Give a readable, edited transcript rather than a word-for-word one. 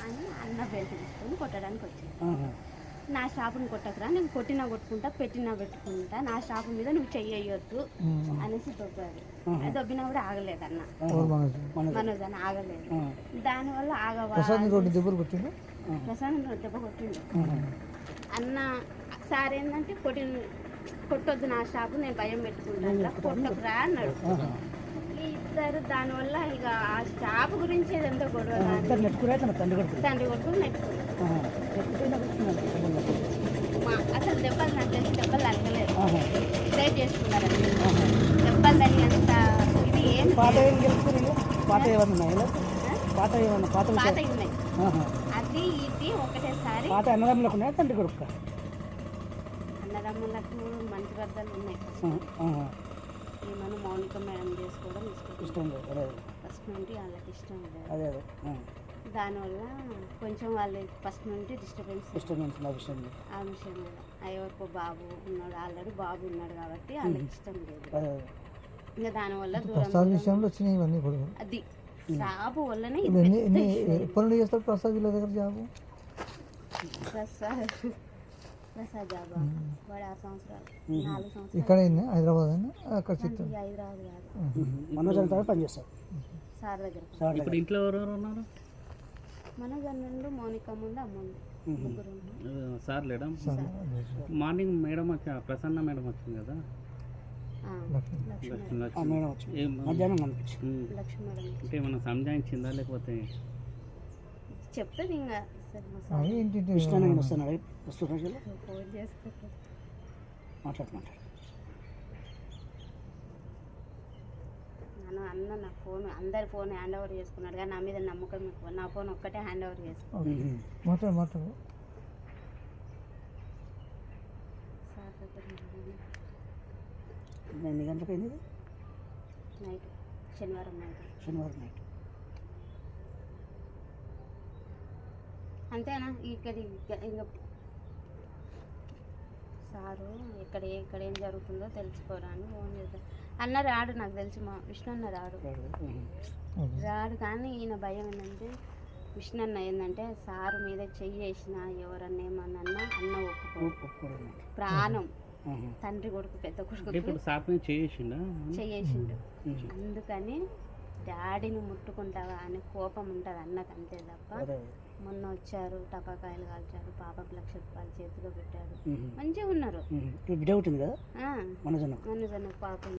అని అన్న బెల్ట్ తీసుకొని కొట్టడానికి వచ్చింది. నా షాపుని కొట్టకురా, నేను కొట్టినా కొట్టుకుంటా, పెట్టినా పెట్టుకుంటా, నా షాపు మీద నువ్వు చెయ్యొద్దు అనేసి దొబ్బాడు. దొబ్బినా కూడా ఆగలేదు అన్న, మనోజ్ అని ఆగలేదు. దానివల్ల ప్రశాంత్ దెబ్బ కొట్టిండు. అన్న సార్ ఏంటంటే కొట్టొద్దు నా షాపు, నేను భయం పెట్టుకుంటాను, కొట్టకురా అన్నాడు. ఇద్దరు దానివల్ల ఇక ఆ షాపు గురించి ఏదంతా గొడవ, తండ్రి కొడుకు నెట్టుకున్నారు. అసలు దెబ్బలు నాకు తెలిసి దెబ్బలు తగ్గలేదు, ట్రై చేసుకున్నారు. దెబ్బలు తగినంత ఇది ఏం పాతవి ఉన్నాయి. అది ఇది ఒకటేసారి అన్నదమ్ములకు మంచి వద్దలు ఉన్నాయి. ఏమన్నా మౌనిక మేడం చేసుకోవడం ఇష్టం లేదు, ఫస్ట్ నుండి వాళ్ళకి ఇష్టం లేదు. దానివల్ల కొంచెం వాళ్ళు ఫస్ట్ నుండి డిస్టర్బెన్స్ ఆ విషయం మీద. ఎవరికో బాబు ఉన్నాడు, ఆల్రెడీ బాబు ఉన్నాడు కాబట్టి వాళ్ళకి ఇష్టం లేదు. ఇంకా దానివల్ల అది జాబు వల్లనే ప్రసాద్ జాబ్ వాడు 6 సంవత్సరాలు 4 సంవత్సరాలు ఇక్కడ హైదరాబాద్ పనిచేస్తాడు సార్ దగ్గర. ఇప్పుడు ఇంట్లో ఎవరెవరు ఉన్నారు? మనోజ్ అన్నుండు, మౌనిక ముందు, అమ్ముండు, ముగ్గురు. సార్ లేడా? మార్నింగ్ మేడం వచ్చి ప్రసన్న మేడం వచ్చింది కదా, అంటే ఏమన్నా సంజాయించిందా లేకపోతే చెప్తుంది ఇంకా అన్న నా ఫోన్ అందరి ఫోన్ హ్యాండ్ ఓవర్ చేసుకున్నాడు, కానీ నా మీద నమ్మకం ఎక్కువ. నా ఫోన్ ఒక్కటే హ్యాండ్ ఓవర్ చేసుకున్నాడు. ఎన్ని గంటలకు అయింది? నైట్, శనివారం నైట్. అంతేనా? ఇక్కడ ఇంకా సారు ఇక్కడ ఏం జరుగుతుందో తెలుసుకోరా అని ఫోన్ చేద్దాం అన్న. రాడు, నాకు తెలిసి మా విష్ణు అన్న రాడు. కానీ ఈయన భయం ఏంటంటే, విష్ణు అన్న ఏంటంటే సారు మీద చెయ్యి వేసినా ఎవరన్నా ఏమన్నా అన్న ఒప్పుకోడు. ప్రాణం తండ్రి కొడుకు, పెద్ద కొడుకు చెయ్యేసిండు. అందుకని డాడీని ముట్టుకుంటావా అని కోపం ఉంటుంది అన్నకు, అంతే తప్ప. మొన్న వచ్చారు, టపాకాయలు కాల్చారు, పాపకు 1,00,000 రూపాయలు చేతిలో పెట్టాడు, మంచిగా ఉన్నారు. మనోజ్ అన్న పాపం